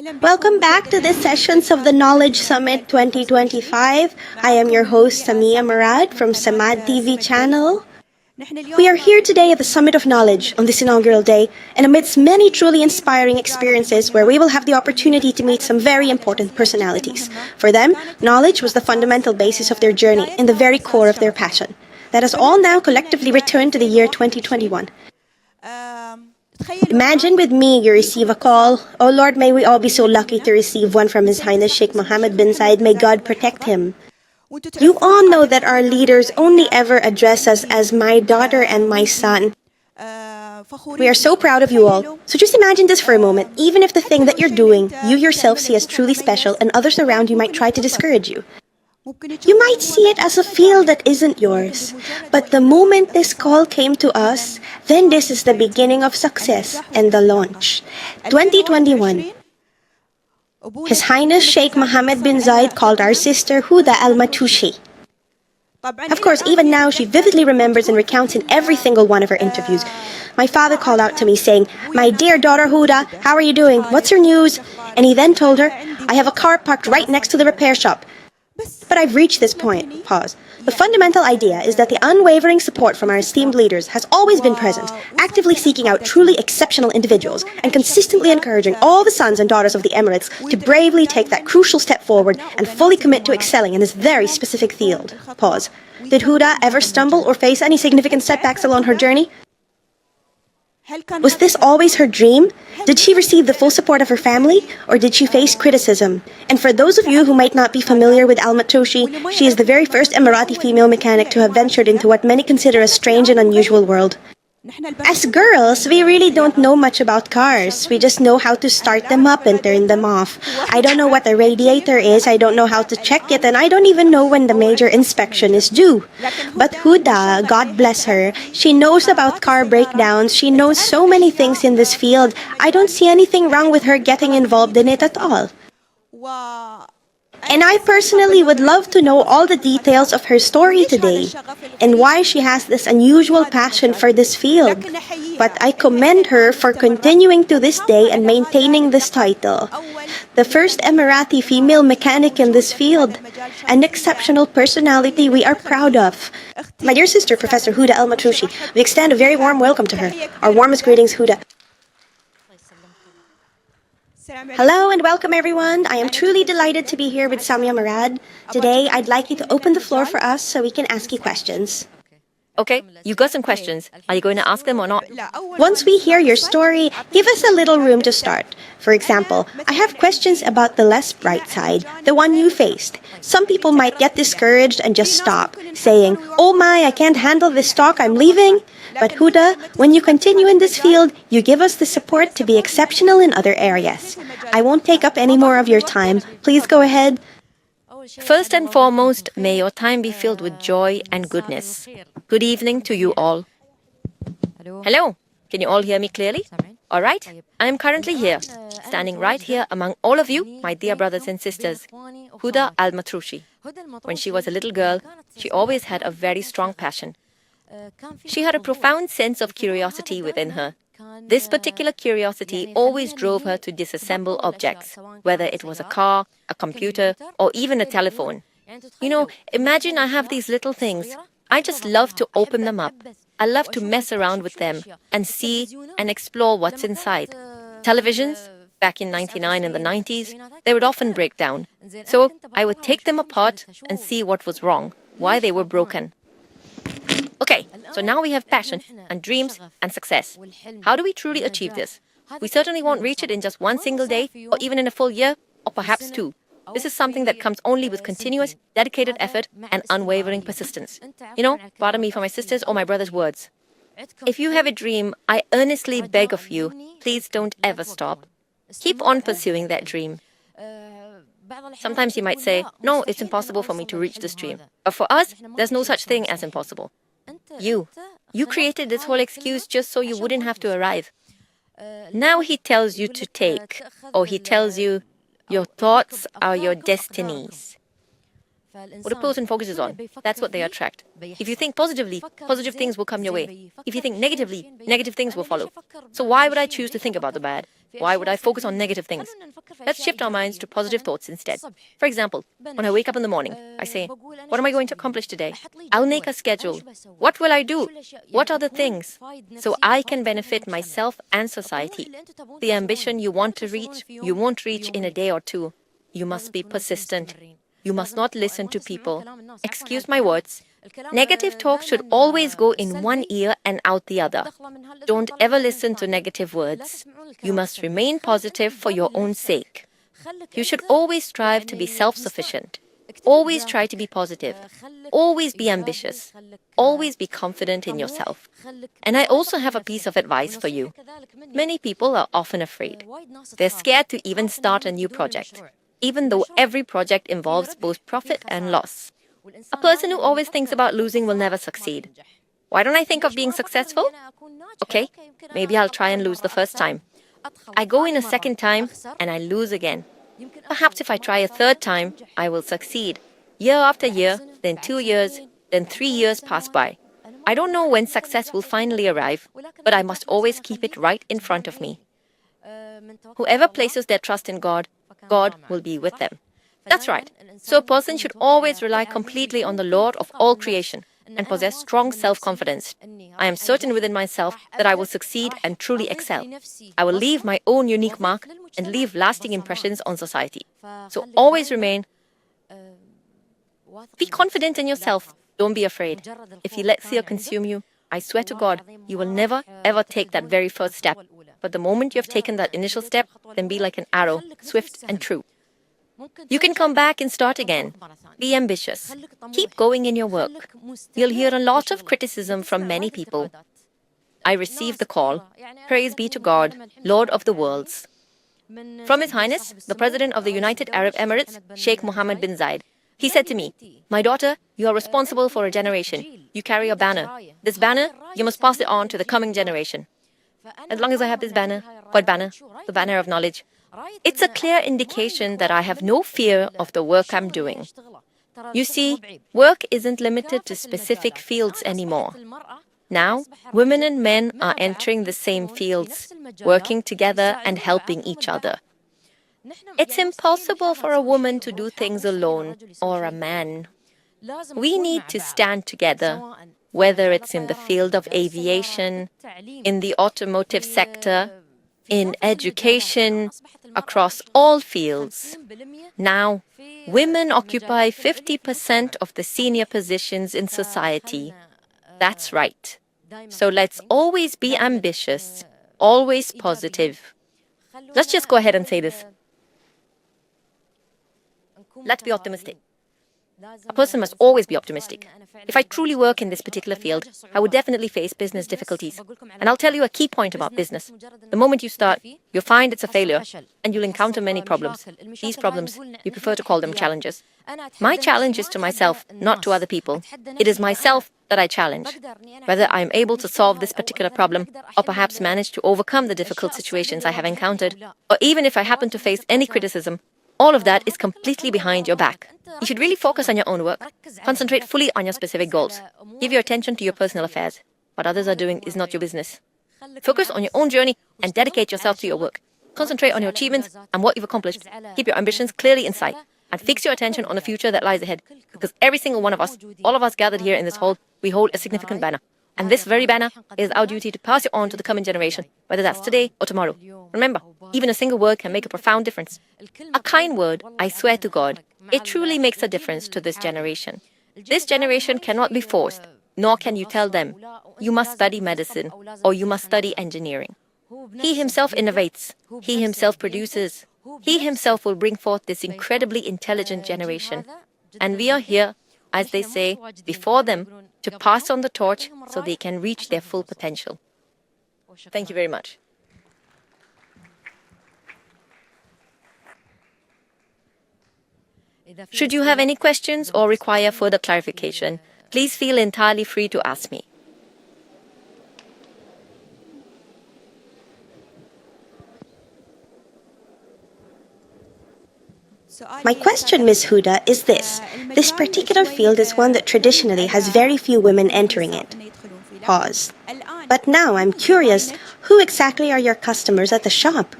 Welcome back to the sessions of the Knowledge Summit 2025. I am your host, Samia Murad from Samad TV channel. We are here today at the Summit of Knowledge on this inaugural day, and amidst many truly inspiring experiences where we will have the opportunity to meet some very important personalities. For them, knowledge was the fundamental basis of their journey and the very core of their passion. Let us all now collectively return to the year 2021. Imagine with me you receive a call. Oh Lord, may we all be so lucky to receive one from His Highness Sheikh Mohammed bin Zayed. May God protect him. You all know that our leaders only ever address us as my daughter and my son. We are so proud of you all. So just imagine this for a moment. Even if the thing that you're doing, you yourself see as truly special and others around you might try to discourage you. You might see it as a field that isn't yours. But the moment this call came to us, then this is the beginning of success and the launch. 2021. His Highness Sheikh Mohammed bin Zayed called our sister Huda Al-Matushi. Of course, even now, she vividly remembers and recounts in every single one of her interviews. My father called out to me saying, "My dear daughter Huda, how are you doing? What's your news?" And he then told her, "I have a car parked right next to the repair shop." But I've reached this point. Pause. The fundamental idea is that the unwavering support from our esteemed leaders has always been present, actively seeking out truly exceptional individuals and consistently encouraging all the sons and daughters of the Emirates to bravely take that crucial step forward and fully commit to excelling in this very specific field. Pause. Did Huda ever stumble or face any significant setbacks along her journey? Was this always her dream? Did she receive the full support of her family, or did she face criticism? And for those of you who might not be familiar with Al-Matushi, she is the very first Emirati female mechanic to have ventured into what many consider a strange and unusual world. As girls, we really don't know much about cars. We just know how to start them up and turn them off. I don't know what a radiator is, I don't know how to check it, and I don't even know when the major inspection is due. But Huda, God bless her, she knows about car breakdowns, she knows so many things in this field. I don't see anything wrong with her getting involved in it at all. And I personally would love to know all the details of her story today and why she has this unusual passion for this field. But I commend her for continuing to this day and maintaining this title. The first Emirati female mechanic in this field. An exceptional personality we are proud of. My dear sister, Professor Huda Al-Matushi, we extend a very warm welcome to her. Our warmest greetings, Huda. Hello and welcome everyone. I am truly delighted to be here with Samia Murad. Today, I'd like you to open the floor for us so we can ask you questions. Okay, you got some questions. Are you going to ask them or not? Once we hear your story, give us a little room to start. For example, I have questions about the less bright side, the one you faced. Some people might get discouraged and just stop, saying, "Oh my, I can't handle this talk, I'm leaving." But Huda, when you continue in this field, you give us the support to be exceptional in other areas. I won't take up any more of your time. Please go ahead. First and foremost, may your time be filled with joy and goodness. Good evening to you all. Hello, can you all hear me clearly? All right, I am currently here, standing right here among all of you, my dear brothers and sisters. Huda Al-Matushi. When she was a little girl, she always had a very strong passion. She had a profound sense of curiosity within her. This particular curiosity always drove her to disassemble objects, whether it was a car, a computer, or even a telephone. You know, imagine I have these little things. I just love to open them up. I love to mess around with them and see and explore what's inside. Televisions, back in '99 and the '90s, they would often break down. So I would take them apart and see what was wrong, why they were broken. Okay, so now we have passion and dreams and success. How do we truly achieve this? We certainly won't reach it in just one single day or even in a full year or perhaps two. This is something that comes only with continuous, dedicated effort and unwavering persistence. You know, pardon me for my sisters or my brother's words. If you have a dream, I earnestly beg of you, please don't ever stop. Keep on pursuing that dream. Sometimes you might say, no, it's impossible for me to reach this dream. But for us, there's no such thing as impossible. You created this whole excuse just so you wouldn't have to arrive. Now he tells you to take, or he tells you, your thoughts are your destinies. What a person focuses on, that's what they attract. If you think positively, positive things will come your way. If you think negatively, negative things will follow. So why would I choose to think about the bad? Why would I focus on negative things? Let's shift our minds to positive thoughts instead. For example, when I wake up in the morning, I say, what am I going to accomplish today? I'll make a schedule. What will I do? What are the things? So I can benefit myself and society. The ambition you want to reach, you won't reach in a day or two. You must be persistent. You must not listen to people. Excuse my words. Negative talk should always go in one ear and out the other. Don't ever listen to negative words. You must remain positive for your own sake. You should always strive to be self-sufficient. Always try to be positive. Always be ambitious. Always be confident in yourself. And I also have a piece of advice for you. Many people are often afraid. They're scared to even start a new project, even though every project involves both profit and loss. A person who always thinks about losing will never succeed. Why don't I think of being successful? Okay, maybe I'll try and lose the first time. I go in a second time and I lose again. Perhaps if I try a third time, I will succeed. Year after year, then 2 years, then 3 years pass by. I don't know when success will finally arrive, but I must always keep it right in front of me. Whoever places their trust in God, God will be with them. That's right. So a person should always rely completely on the Lord of all creation and possess strong self-confidence. I am certain within myself that I will succeed and truly excel. I will leave my own unique mark and leave lasting impressions on society. So always remain. Be confident in yourself. Don't be afraid. If you let fear consume you, I swear to God, you will never ever take that very first step. But the moment you have taken that initial step, then be like an arrow, swift and true. You can come back and start again. Be ambitious. Keep going in your work. You'll hear a lot of criticism from many people. I received the call. Praise be to God, Lord of the worlds. From His Highness, the President of the United Arab Emirates, Sheikh Mohammed bin Zayed. He said to me, my daughter, you are responsible for a generation. You carry a banner. This banner, you must pass it on to the coming generation. As long as I have this banner, what banner? The banner of knowledge. It's a clear indication that I have no fear of the work I'm doing. You see, work isn't limited to specific fields anymore. Now, women and men are entering the same fields, working together and helping each other. It's impossible for a woman to do things alone, or a man. We need to stand together, whether it's in the field of aviation, in the automotive sector, in education, across all fields. Now, women occupy 50% of the senior positions in society. That's right. So let's always be ambitious, always positive. Let's just go ahead and say this. Let's be optimistic. A person must always be optimistic. If I truly work in this particular field, I would definitely face business difficulties. And I'll tell you a key point about business. The moment you start, you'll find it's a failure, and you'll encounter many problems. These problems, we prefer to call them challenges. My challenge is to myself, not to other people. It is myself that I challenge. Whether I am able to solve this particular problem, or perhaps manage to overcome the difficult situations I have encountered, or even if I happen to face any criticism, all of that is completely behind your back. You should really focus on your own work. Concentrate fully on your specific goals. Give your attention to your personal affairs. What others are doing is not your business. Focus on your own journey and dedicate yourself to your work. Concentrate on your achievements and what you've accomplished. Keep your ambitions clearly in sight and fix your attention on the future that lies ahead. Because every single one of us, all of us gathered here in this hall, we hold a significant banner. And this very banner is our duty to pass it on to the coming generation, whether that's today or tomorrow. Remember, even a single word can make a profound difference. A kind word, I swear to God, it truly makes a difference to this generation. This generation cannot be forced, nor can you tell them, you must study medicine or you must study engineering. He himself innovates. He himself produces. He himself will bring forth this incredibly intelligent generation. And we are here, as they say, before them, to pass on the torch so they can reach their full potential. Thank you very much. Should you have any questions or require further clarification, please feel entirely free to ask me. My question, Ms. Huda, is this. This particular field is one that traditionally has very few women entering it. Pause. But now I'm curious, who exactly are your customers at the shop?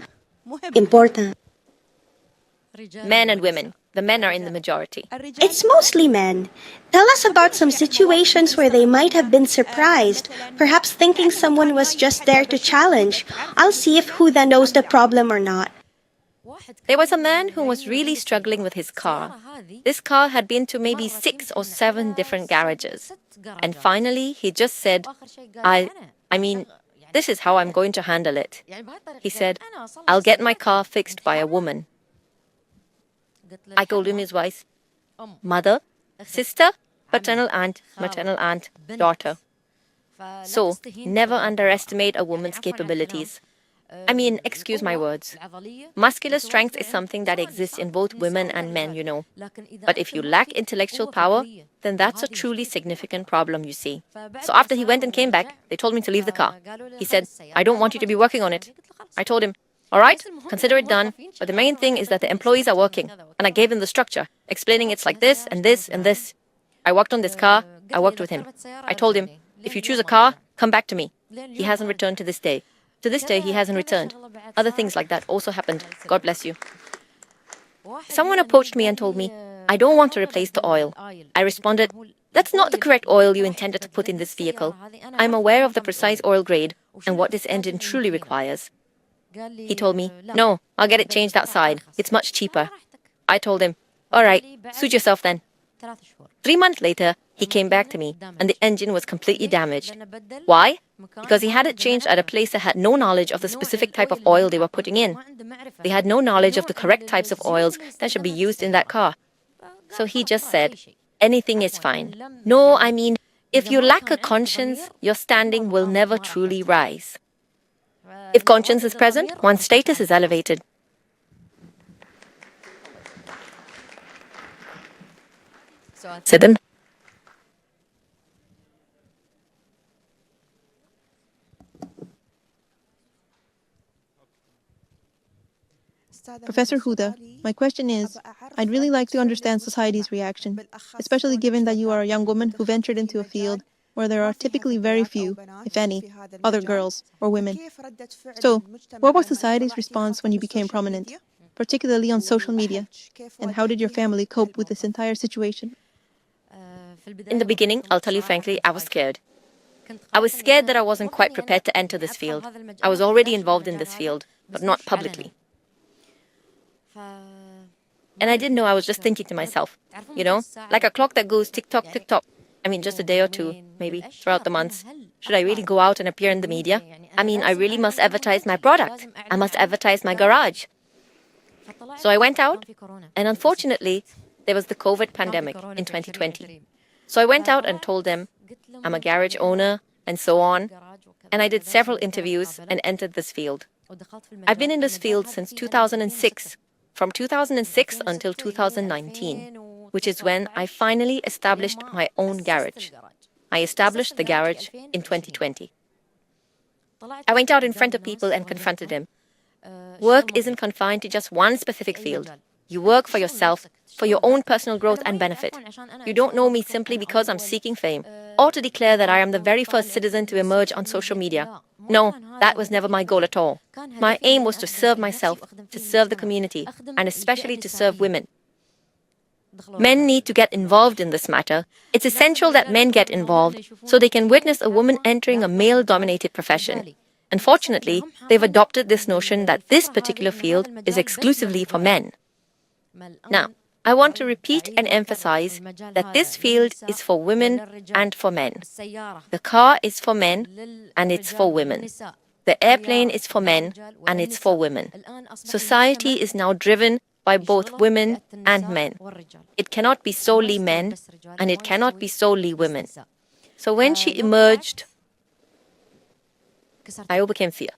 Important. Men and women. The men are in the majority. It's mostly men. Tell us about some situations where they might have been surprised, perhaps thinking someone was just there to challenge. I'll see if Huda knows the problem or not. There was a man who was really struggling with his car. This car had been to maybe 6 or 7 different garages. And finally, he just said, I mean, this is how I'm going to handle it. He said, I'll get my car fixed by a woman. I told him his wife, mother, sister, paternal aunt, maternal aunt, daughter. So, never underestimate a woman's capabilities. I mean, excuse my words. Muscular strength is something that exists in both women and men, you know. But if you lack intellectual power, then that's a truly significant problem, you see. So after he went and came back, they told me to leave the car. He said, I don't want you to be working on it. I told him, all right, consider it done, but the main thing is that the employees are working. And I gave him the structure, explaining it's like this and this and this. I worked on this car, I worked with him. I told him, if you choose a car, come back to me. He hasn't returned to this day. To this day, he hasn't returned. Other things like that also happened. God bless you. Someone approached me and told me, I don't want to replace the oil. I responded, that's not the correct oil you intended to put in this vehicle. I'm aware of the precise oil grade and what this engine truly requires. He told me, no, I'll get it changed outside. It's much cheaper. I told him, all right, suit yourself then. 3 months later, he came back to me and the engine was completely damaged. Why? Because he had it changed at a place that had no knowledge of the specific type of oil they were putting in. They had no knowledge of the correct types of oils that should be used in that car. So he just said, anything is fine. No, I mean, if you lack a conscience, your standing will never truly rise. If conscience is present, one's status is elevated. Sit in. Professor Huda, my question is, I'd really like to understand society's reaction, especially given that you are a young woman who ventured into a field where there are typically very few, if any, other girls or women. So, what was society's response when you became prominent, particularly on social media? And how did your family cope with this entire situation? In the beginning, I'll tell you frankly, I was scared. I was scared that I wasn't quite prepared to enter this field. I was already involved in this field, but not publicly. And I didn't know, I was just thinking to myself, you know, like a clock that goes tick-tock, tick-tock. I mean, just a day or two, maybe, throughout the months. Should I really go out and appear in the media? I mean, I really must advertise my product. I must advertise my garage. So I went out, and unfortunately, there was the COVID pandemic in 2020. So I went out and told them, I'm a garage owner, and so on. And I did several interviews and entered this field. I've been in this field since 2006, from 2006 until 2019, which is when I finally established my own garage. I established the garage in 2020. I went out in front of people and confronted them. Work isn't confined to just one specific field. You work for yourself, for your own personal growth and benefit. You don't know me simply because I'm seeking fame, or to declare that I am the very first citizen to emerge on social media. No, that was never my goal at all. My aim was to serve myself, to serve the community, and especially to serve women. Men need to get involved in this matter. It's essential that men get involved so they can witness a woman entering a male-dominated profession. Unfortunately, they've adopted this notion that this particular field is exclusively for men. Now, I want to repeat and emphasize that this field is for women and for men. The car is for men and it's for women. The airplane is for men and it's for women. Society is now driven by both women and men. It cannot be solely men and it cannot be solely women. So when she emerged, I overcame fear.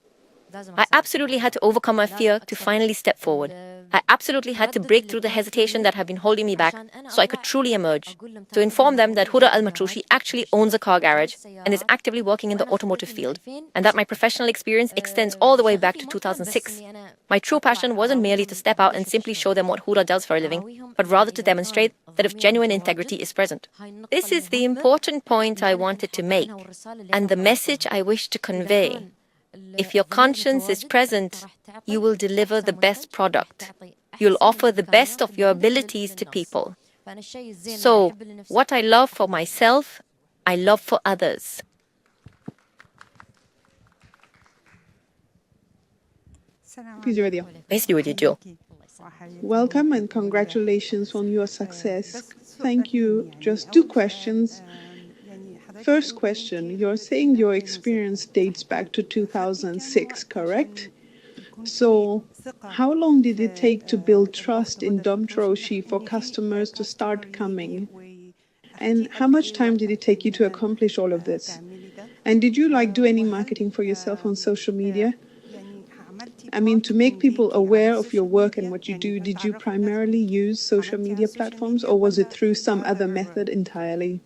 I absolutely had to overcome my fear to finally step forward. I absolutely had to break through the hesitation that had been holding me back so I could truly emerge, to inform them that Huda Al-Matrushi actually owns a car garage and is actively working in the automotive field, and that my professional experience extends all the way back to 2006. My true passion wasn't merely to step out and simply show them what Huda does for a living, but rather to demonstrate that if genuine integrity is present. This is the important point I wanted to make, and the message I wish to convey. If your conscience is present, you will deliver the best product. You'll offer the best of your abilities to people. So, what I love for myself, I love for others. Please, Radia. Basically what you do. Welcome and congratulations on your success. Thank you. Just 2 questions. First question, you're saying your experience dates back to 2006, correct? So, how long did it take to build trust in Domtroshi for customers to start coming? And how much time did it take you to accomplish all of this? And did you do any marketing for yourself on social media? I mean, to make people aware of your work and what you do, did you primarily use social media platforms, or was it through some other method entirely?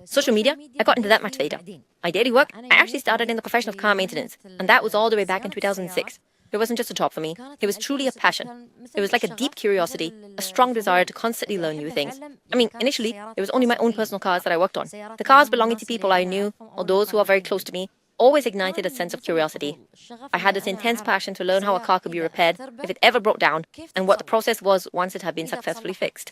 Social media, I got into that much later. My daily work, I actually started in the profession of car maintenance, and that was all the way back in 2006. It wasn't just a job for me, it was truly a passion. It was like a deep curiosity, a strong desire to constantly learn new things. I mean, initially, it was only my own personal cars that I worked on. The cars belonging to people I knew, or those who are very close to me, always ignited a sense of curiosity. I had this intense passion to learn how a car could be repaired if it ever broke down, and what the process was once it had been successfully fixed.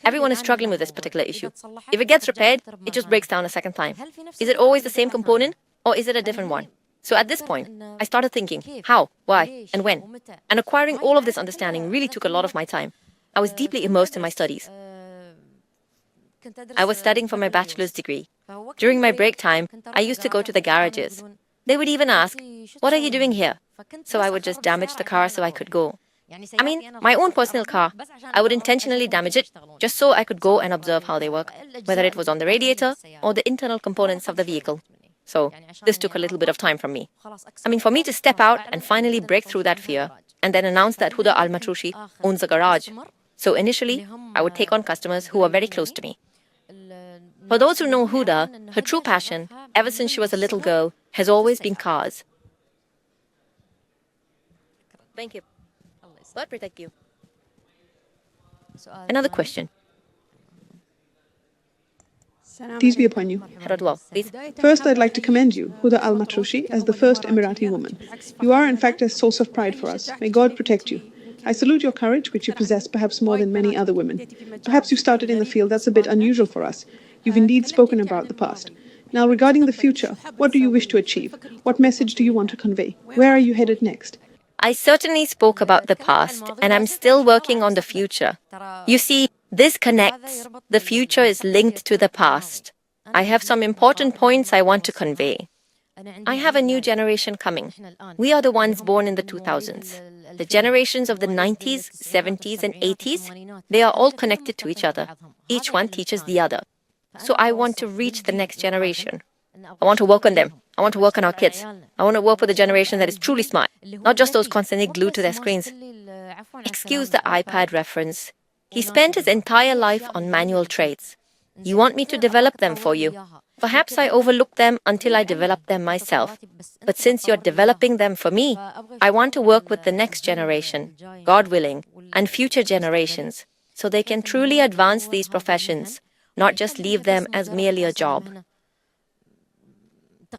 Everyone is struggling with this particular issue. If it gets repaired, it just breaks down a second time. Is it always the same component, or is it a different one? So at this point, I started thinking, how, why, and when. And acquiring all of this understanding really took a lot of my time. I was deeply immersed in my studies. I was studying for my bachelor's degree. During my break time, I used to go to the garages. They would even ask, "What are you doing here?" So I would just damage the car so I could go. I mean, my own personal car. I would intentionally damage it just so I could go and observe how they work, whether it was on the radiator or the internal components of the vehicle. So this took a little bit of time from me. I mean, for me to step out and finally break through that fear and then announce that Huda Al-Matrushi owns a garage. So initially, I would take on customers who were very close to me. For those who know Huda, her true passion, ever since she was a little girl, has always been cars. Thank you. God protect you. Another question. Peace be upon you. Haradwal, please. First, I'd like to commend you, Huda Al-Matrushi, as the first Emirati woman. You are, in fact, a source of pride for us. May God protect you. I salute your courage, which you possess perhaps more than many other women. Perhaps you started in the field that's a bit unusual for us. You've indeed spoken about the past. Now, regarding the future, what do you wish to achieve? What message do you want to convey? Where are you headed next? I certainly spoke about the past, and I'm still working on the future. You see, this connects. The future is linked to the past. I have some important points I want to convey. I have a new generation coming. We are the ones born in the 2000s. The generations of the 90s, 70s, and 80s, they are all connected to each other. Each one teaches the other. So I want to reach the next generation. I want to work on them. I want to work on our kids. I want to work with a generation that is truly smart, not just those constantly glued to their screens. Excuse the iPad reference. He spent his entire life on manual traits. You want me to develop them for you. Perhaps I overlooked them until I developed them myself. But since you're developing them for me, I want to work with the next generation, God willing, and future generations, so they can truly advance these professions, not just leave them as merely a job.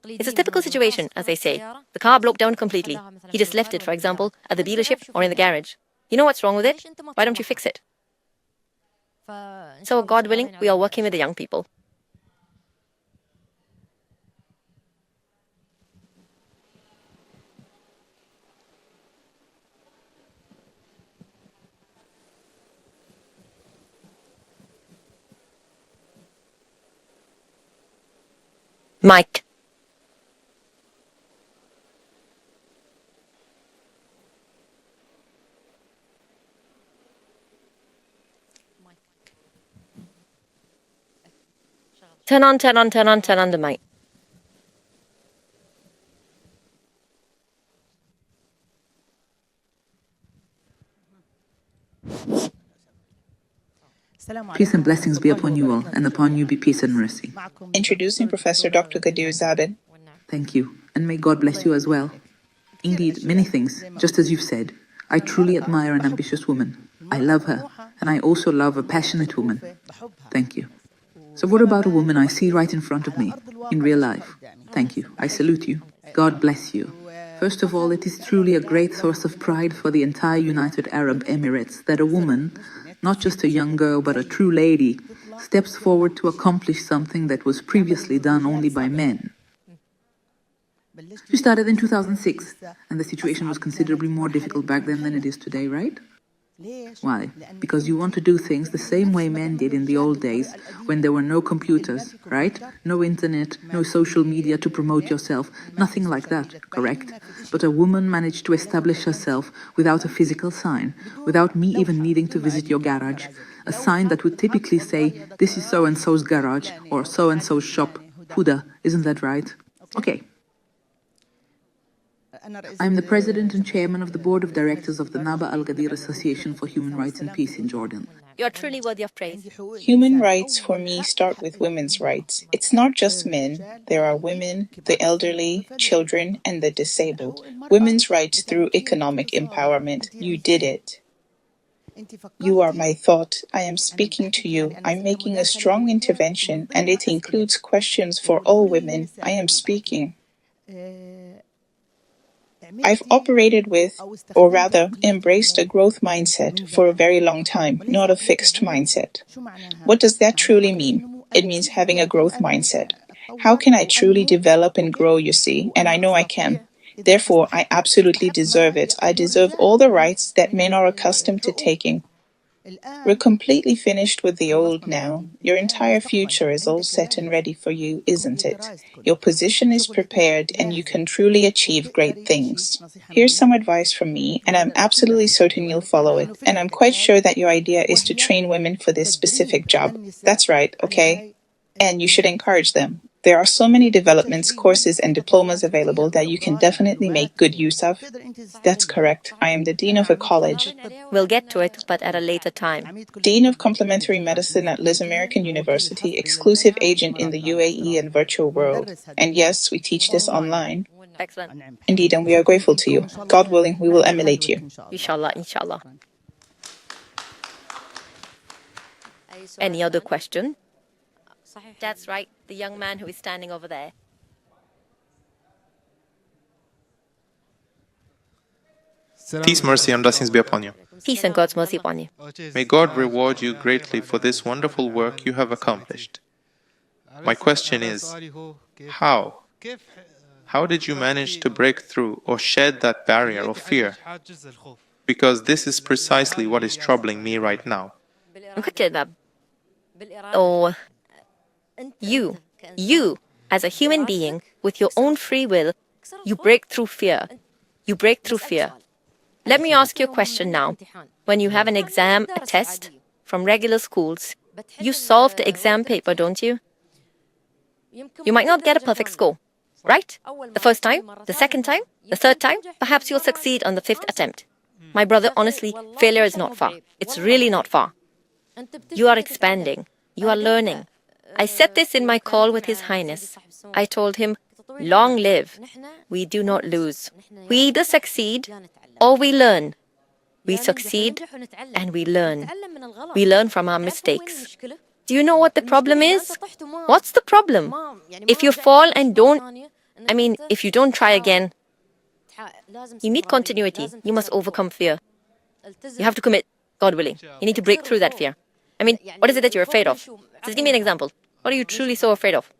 It's a typical situation, as they say. The car broke down completely. He just left it, for example, at the dealership or in the garage. You know what's wrong with it? Why don't you fix it? So, God willing, we are working with the young people. Mike. Turn on the mic. Peace and blessings be upon you all, and upon you be peace and mercy. Introducing Professor Dr. Gadir Zabin. Thank you, and may God bless you as well. Indeed, many things, just as you've said. I truly admire an ambitious woman. I love her, and I also love a passionate woman. Thank you. So what about a woman I see right in front of me, in real life? Thank you. I salute you. God bless you. First of all, it is truly a great source of pride for the entire United Arab Emirates that a woman, not just a young girl but a true lady, steps forward to accomplish something that was previously done only by men. You started in 2006, and the situation was considerably more difficult back then than it is today, right? Why? Because you want to do things the same way men did in the old days, when there were no computers, right? No internet, no social media to promote yourself, nothing like that, correct? But a woman managed to establish herself without a physical sign, without me even needing to visit your garage. A sign that would typically say, this is so-and-so's garage, or so-and-so's shop. Huda, isn't that right? Okay. I am the president and chairman of the board of directors of the Naba Al Gadir Association for Human Rights and Peace in Jordan. You are truly worthy of praise. Human rights for me start with women's rights. It's not just men. There are women, the elderly, children, and the disabled. Women's rights through economic empowerment. You did it. You are my thought. I am speaking to you. I'm making a strong intervention, and it includes questions for all women. I am speaking. I've operated with, or rather, embraced a growth mindset for a very long time, not a fixed mindset. What does that truly mean? It means having a growth mindset. How can I truly develop and grow, you see? And I know I can. Therefore, I absolutely deserve it. I deserve all the rights that men are accustomed to taking. We're completely finished with the old now. Your entire future is all set and ready for you, isn't it? Your position is prepared and you can truly achieve great things. Here's some advice from me, and I'm absolutely certain you'll follow it. And I'm quite sure that your idea is to train women for this specific job. That's right, okay? And you should encourage them. There are so many developments, courses, and diplomas available that you can definitely make good use of. That's correct. I am the dean of a college. We'll get to it, but at a later time. Dean of Complementary Medicine at Liz American University, exclusive agent in the UAE and virtual world. And yes, we teach this online. Excellent. Indeed, and we are grateful to you. God willing, we will emulate you. Inshallah, inshallah. Any other question? That's right, the young man who is standing over there. Peace, mercy, and blessings be upon you. Peace and God's mercy upon you. May God reward you greatly for this wonderful work you have accomplished. My question is, how? How did you manage to break through or shed that barrier of fear? Because this is precisely what is troubling me right now. Oh, you, as a human being, with your own free will, you break through fear. You break through fear. Let me ask you a question now. When you have an exam, a test from regular schools, you solve the exam paper, don't you? You might not get a perfect score, right? The first time, the second time, the third time, perhaps you'll succeed on the fifth attempt. My brother, honestly, failure is not far. It's really not far. You are expanding. You are learning. I said this in my call with His Highness. I told him, long live. We do not lose. We either succeed or we learn. We succeed and we learn. We learn from our mistakes. Do you know what the problem is? What's the problem? If you fall and if you don't try again, you need continuity. You must overcome fear. You have to commit, God willing. You need to break through that fear. What is it that you're afraid of? Just give me an example. What are you truly so afraid of?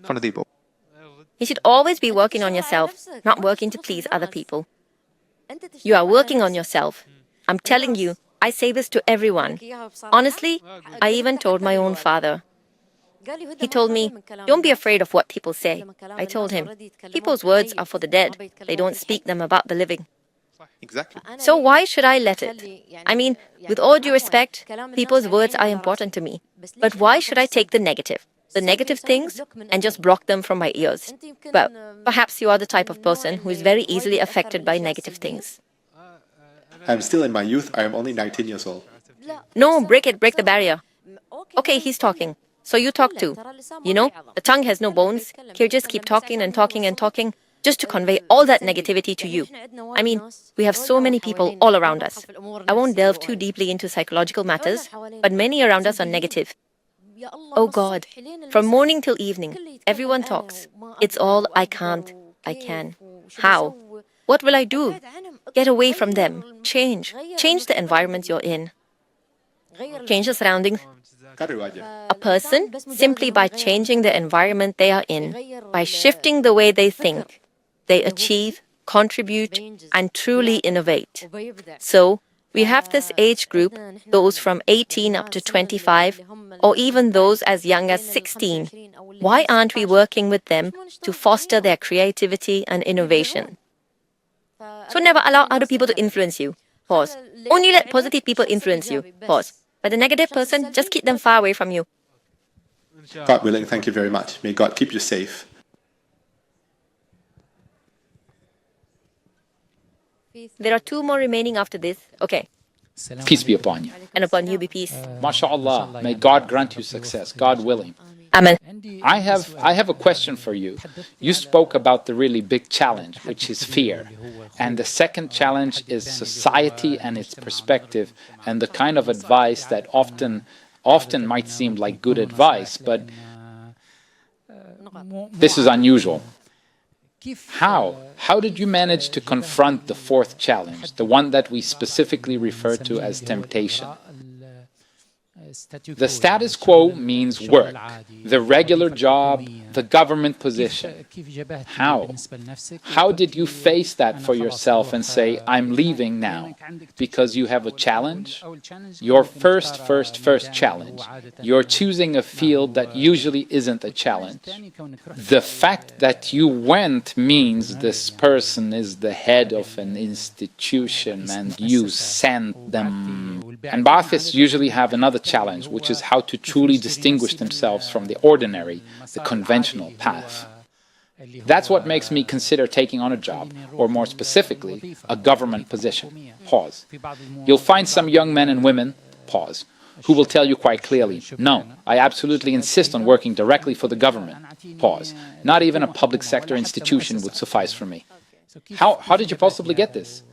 Fanadibo. You should always be working on yourself, not working to please other people. You are working on yourself. I'm telling you, I say this to everyone. Honestly, I even told my own father. He told me, don't be afraid of what people say. I told him, people's words are for the dead. They don't speak them about the living. Exactly. So why should I let it? With all due respect, people's words are important to me. But why should I take the negative things, and just block them from my ears? Well, perhaps you are the type of person who is very easily affected by negative things. I'm still in my youth. I am only 19 years old. No, break the barrier. Okay, he's talking. So you talk too. You know, the tongue has no bones. He'll just keep talking and talking and talking just to convey all that negativity to you. I mean, we have so many people all around us. I won't delve too deeply into psychological matters, but many around us are negative. Oh God, from morning till evening, everyone talks. It's all I can't, I can. How? What will I do? Get away from them. Change. Change the environment you're in. Change the surroundings. A person, simply by changing the environment they are in, by shifting the way they think, they achieve, contribute, and truly innovate. So, we have this age group, those from 18 up to 25, or even those as young as 16. Why aren't we working with them to foster their creativity and innovation? So never allow other people to influence you. Pause. Only let positive people influence you. Pause. But the negative person, just keep them far away from you. God willing, thank you very much. May God keep you safe. There are 2 more remaining after this. Okay. Peace be upon you. And upon you be peace. MashaAllah. May God grant you success, God willing. Amen. I have a question for you. You spoke about the really big challenge, which is fear. And the second challenge is society and its perspective and the kind of advice that often might seem like good advice, but this is unusual. How did you manage to confront the fourth challenge, the one that we specifically refer to as temptation? The status quo means work, the regular job, the government position. How? How did you face that for yourself and say, I'm leaving now? Because you have a challenge? Your first challenge. You're choosing a field that usually isn't a challenge. The fact that you went means this person is the head of an institution and you sent them. And Ba'athists usually have another challenge, which is how to truly distinguish themselves from the ordinary, the conventional path. That's what makes me consider taking on a job, or more specifically, a government position. Pause. You'll find some young men and women, pause, who will tell you quite clearly, no, I absolutely insist on working directly for the government. Pause. Not even a public sector institution would suffice for me. How did you possibly get this?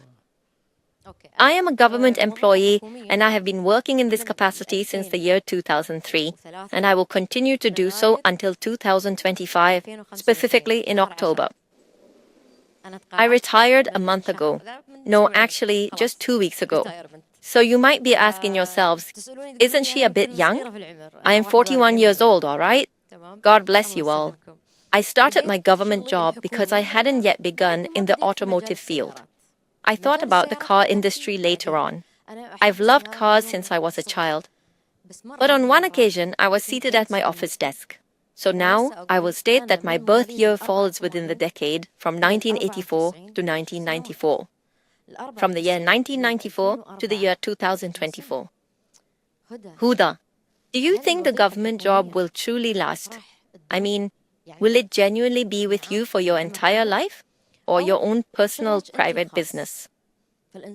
I am a government employee and I have been working in this capacity since the year 2003, and I will continue to do so until 2025, specifically in October. I retired a month ago. No, actually, just 2 weeks ago. So you might be asking yourselves, isn't she a bit young? I am 41 years old, all right? God bless you all. I started my government job because I hadn't yet begun in the automotive field. I thought about the car industry later on. I've loved cars since I was a child. But on one occasion, I was seated at my office desk. So now, I will state that my birth year falls within the decade from 1984 to 1994. From the year 1994 to the year 2024. Huda, do you think the government job will truly last? I mean, will it genuinely be with you for your entire life? Or your own personal private business?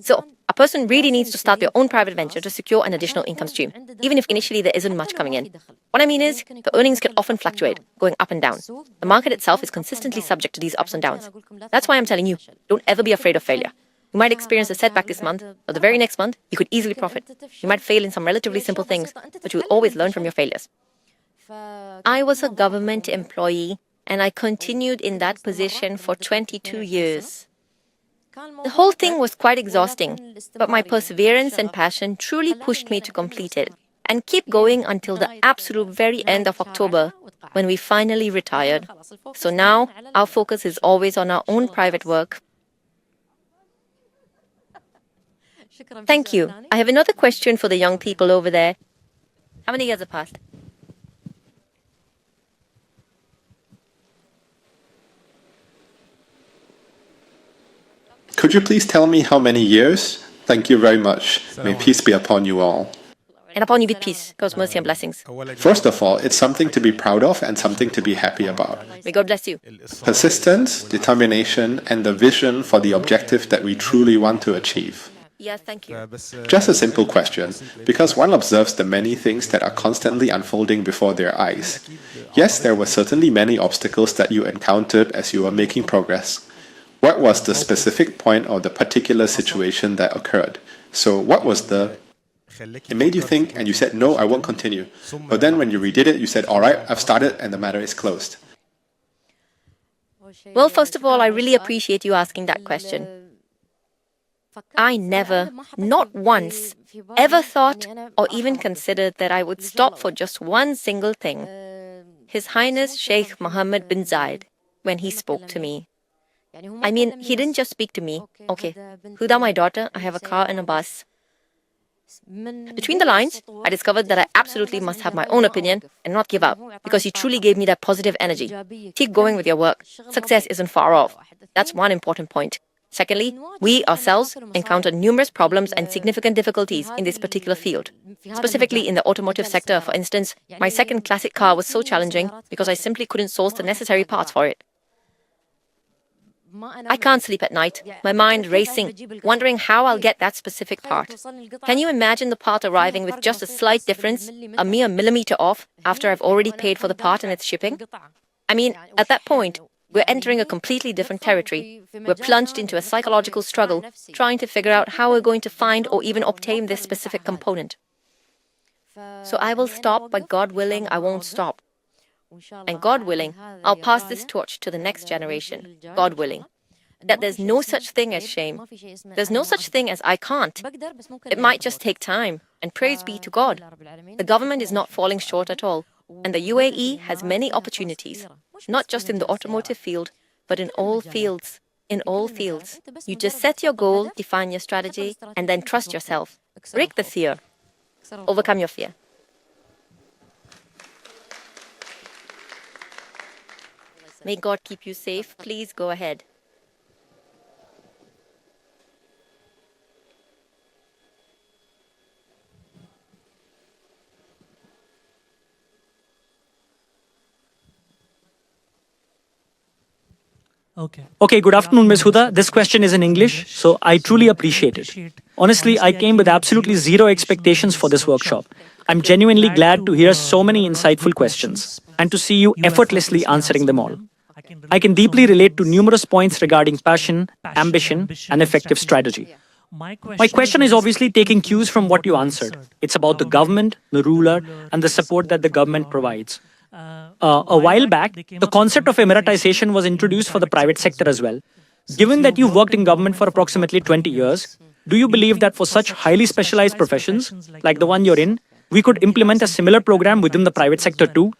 So, a person really needs to start their own private venture to secure an additional income stream, even if initially there isn't much coming in. What I mean is, the earnings can often fluctuate, going up and down. The market itself is consistently subject to these ups and downs. That's why I'm telling you, don't ever be afraid of failure. You might experience a setback this month, or the very next month, you could easily profit. You might fail in some relatively simple things, but you will always learn from your failures. I was a government employee, and I continued in that position for 22 years. The whole thing was quite exhausting, but my perseverance and passion truly pushed me to complete it and keep going until the absolute very end of October, when we finally retired. So now, our focus is always on our own private work. Thank you. I have another question for the young people over there. How many years have passed? Could you please tell me how many years? Thank you very much. May peace be upon you all. And upon you be peace, God's mercy and blessings. First of all, it's something to be proud of and something to be happy about. May God bless you. Persistence, determination, and the vision for the objective that we truly want to achieve. Yes, thank you. Just a simple question, because one observes the many things that are constantly unfolding before their eyes. Yes, there were certainly many obstacles that you encountered as you were making progress. What was the specific point or the particular situation that occurred? So what was it made you think and you said, no, I won't continue. But then when you redid it, you said, all right, I've started and the matter is closed. Well, first of all, I really appreciate you asking that question. I never, not once, ever thought or even considered that I would stop for just one single thing. His Highness Sheikh Mohammed bin Zayed, when he spoke to me. I mean, he didn't just speak to me. Okay, Huda, my daughter, I have a car and a bus. Between the lines, I discovered that I absolutely must have my own opinion and not give up, because he truly gave me that positive energy. Keep going with your work. Success isn't far off. That's one important point. Secondly, we ourselves encounter numerous problems and significant difficulties in this particular field. Specifically in the automotive sector, for instance, my second classic car was so challenging because I simply couldn't source the necessary parts for it. I can't sleep at night, my mind racing, wondering how I'll get that specific part. Can you imagine the part arriving with just a slight difference, a mere millimeter off, after I've already paid for the part and its shipping? I mean, at that point, we're entering a completely different territory. We're plunged into a psychological struggle, trying to figure out how we're going to find or even obtain this specific component. So I will stop, but God willing, I won't stop. And God willing, I'll pass this torch to the next generation, God willing. That there's no such thing as shame. There's no such thing as I can't. It might just take time, and praise be to God. The government is not falling short at all, and the UAE has many opportunities, not just in the automotive field, but in all fields. In all fields. You just set your goal, define your strategy, and then trust yourself. Break the fear. Overcome your fear. May God keep you safe. Please go ahead. Okay, good afternoon, Ms. Huda. This question is in English, so I truly appreciate it. Honestly, I came with absolutely zero expectations for this workshop. I'm genuinely glad to hear so many insightful questions and to see you effortlessly answering them all. I can deeply relate to numerous points regarding passion, ambition, and effective strategy. My question is obviously taking cues from what you answered. It's about the government, the ruler, and the support that the government provides. A while back, the concept of emiratization was introduced for the private sector as well. Given that you've worked in government for approximately 20 years, do you believe that for such highly specialized professions, like the one you're in, we could implement a similar program within the private sector too,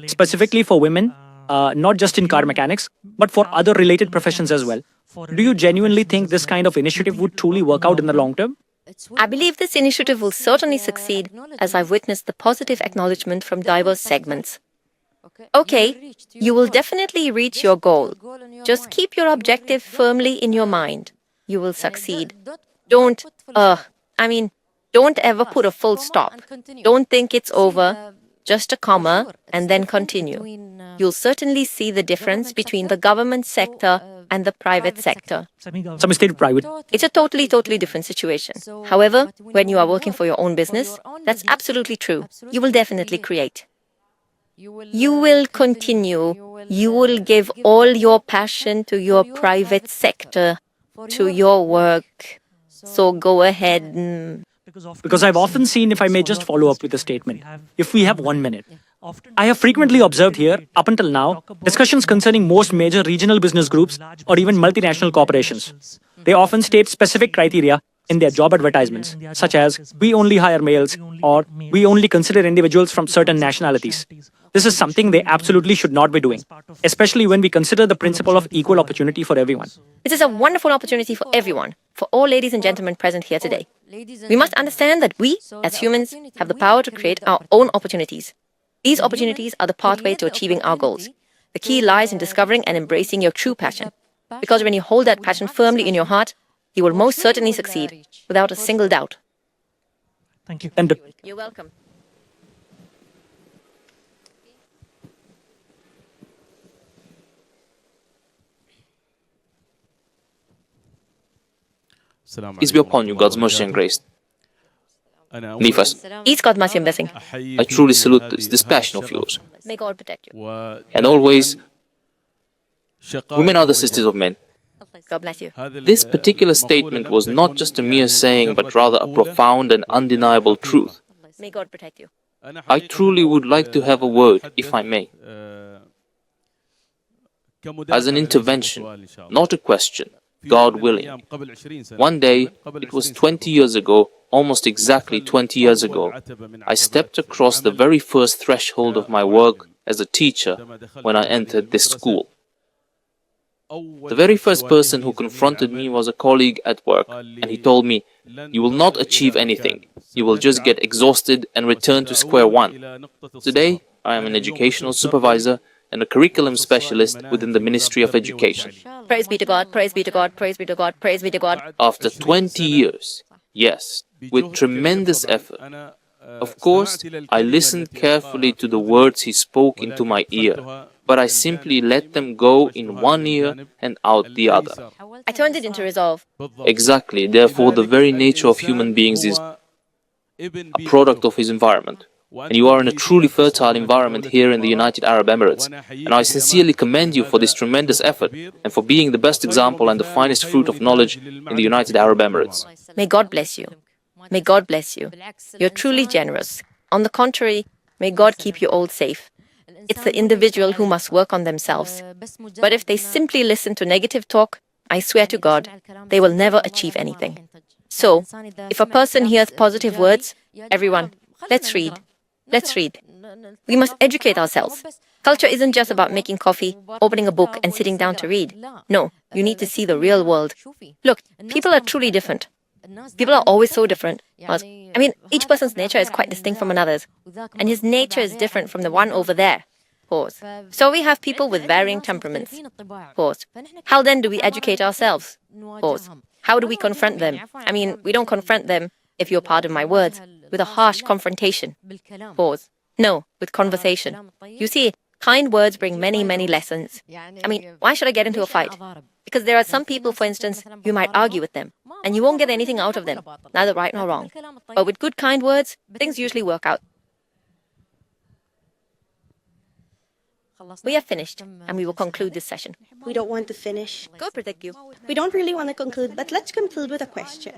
specifically for women, not just in car mechanics, but for other related professions as well? Do you genuinely think this kind of initiative would truly work out in the long term? I believe this initiative will certainly succeed, as I've witnessed the positive acknowledgement from diverse segments. Okay, you will definitely reach your goal. Just keep your objective firmly in your mind. You will succeed. Don't ever put a full stop. Don't think it's over, just a comma, and then continue. You'll certainly see the difference between the government sector and the private sector. Semi-state private. It's a totally different situation. However, when you are working for your own business, that's absolutely true. You will definitely create. You will continue. You will give all your passion to your private sector, to your work. So go ahead. Because I've often seen, if I may just follow up with a statement, if we have 1 minute. I have frequently observed here, up until now, discussions concerning most major regional business groups or even multinational corporations. They often state specific criteria in their job advertisements, such as, we only hire males, or we only consider individuals from certain nationalities. This is something they absolutely should not be doing, especially when we consider the principle of equal opportunity for everyone. This is a wonderful opportunity for everyone, for all ladies and gentlemen present here today. We must understand that we, as humans, have the power to create our own opportunities. These opportunities are the pathway to achieving our goals. The key lies in discovering and embracing your true passion. Because when you hold that passion firmly in your heart, you will most certainly succeed, without a single doubt. Thank you. You're welcome. Peace be upon you, God's mercy and grace. Me first. Each God's mercy and blessing. I truly salute this passion of yours. May God protect you. And always, women are the sisters of men. God bless you. This particular statement was not just a mere saying, but rather a profound and undeniable truth. May God protect you. I truly would like to have a word, if I may, as an intervention, not a question, God willing. One day, it was 20 years ago, almost exactly 20 years ago, I stepped across the very first threshold of my work as a teacher when I entered this school. The very first person who confronted me was a colleague at work, and he told me, "You will not achieve anything. You will just get exhausted and return to square one." Today, I am an educational supervisor and a curriculum specialist within the Ministry of Education. Praise be to God, praise be to God, praise be to God, praise be to God. After 20 years, yes, with tremendous effort. Of course, I listened carefully to the words he spoke into my ear, but I simply let them go in one ear and out the other. I turned it into resolve. Exactly, therefore the very nature of human beings is a product of his environment. And you are in a truly fertile environment here in the United Arab Emirates. And I sincerely commend you for this tremendous effort and for being the best example and the finest fruit of knowledge in the United Arab Emirates. May God bless you. May God bless you. You're truly generous. On the contrary, may God keep you all safe. It's the individual who must work on themselves. But if they simply listen to negative talk, I swear to God, they will never achieve anything. So, if a person hears positive words, everyone, let's read. Let's read. We must educate ourselves. Culture isn't just about making coffee, opening a book, and sitting down to read. No, you need to see the real world. Look, people are truly different. People are always so different. Each person's nature is quite distinct from another's. And his nature is different from the one over there. Pause. So we have people with varying temperaments. Pause. How then do we educate ourselves? Pause. How do we confront them? We don't confront them, if you're part of my words, with a harsh confrontation. Pause. No, with conversation. You see, kind words bring many, many lessons. Why should I get into a fight? Because there are some people, for instance, you might argue with them, and you won't get anything out of them, neither right nor wrong. But with good, kind words, things usually work out. We have finished, and we will conclude this session. We don't want to finish. God protect you. We don't really want to conclude, but let's conclude with a question.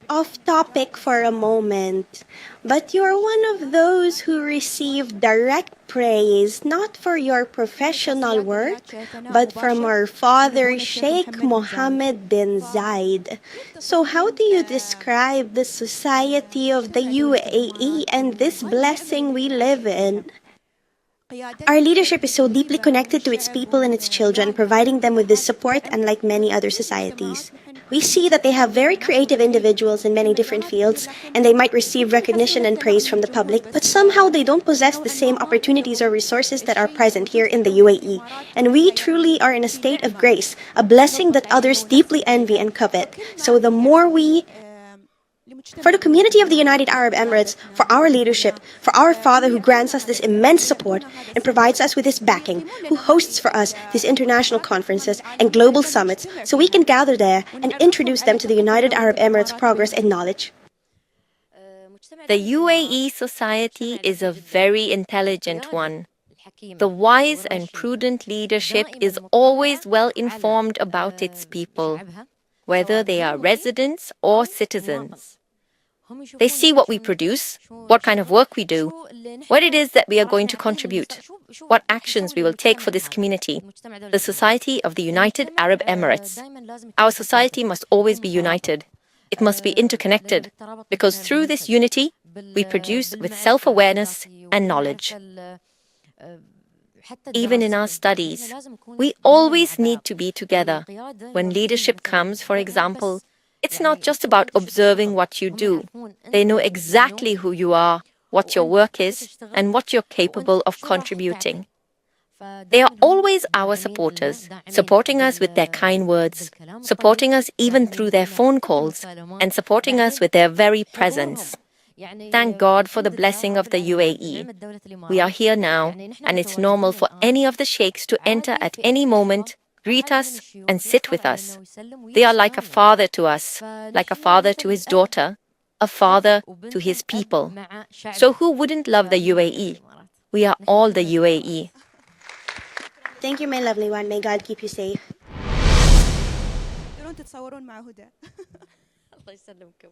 Off topic for a moment, but you're one of those who receive direct praise not for your professional work, but from our father, Sheikh Mohammed bin Zayed. So how do you describe the society of the UAE and this blessing we live in? Our leadership is so deeply connected to its people and its children, providing them with this support unlike many other societies. We see that they have very creative individuals in many different fields, and they might receive recognition and praise from the public, but somehow they don't possess the same opportunities or resources that are present here in the UAE. And we truly are in a state of grace, a blessing that others deeply envy and covet. So the more we for the community of the United Arab Emirates, for our leadership, for our Father who grants us this immense support and provides us with his backing, who hosts for us these international conferences and global summits so we can gather there and introduce them to the United Arab Emirates' progress and knowledge. The UAE society is a very intelligent one. The wise and prudent leadership is always well informed about its people, whether they are residents or citizens. They see what we produce, what kind of work we do, what it is that we are going to contribute, what actions we will take for this community, the society of the United Arab Emirates. Our society must always be united. It must be interconnected, because through this unity, we produce with self-awareness and knowledge. Even in our studies, we always need to be together. When leadership comes, for example, it's not just about observing what you do. They know exactly who you are, what your work is, and what you're capable of contributing. They are always our supporters, supporting us with their kind words, supporting us even through their phone calls, and supporting us with their very presence. Thank God for the blessing of the UAE. We are here now, and it's normal for any of the sheikhs to enter at any moment, greet us, and sit with us. They are like a father to us, like a father to his daughter, a father to his people. So who wouldn't love the UAE? We are all the UAE. Thank you, my lovely one. May God keep you safe. تتصورون مع هدى. الله يسلمكم.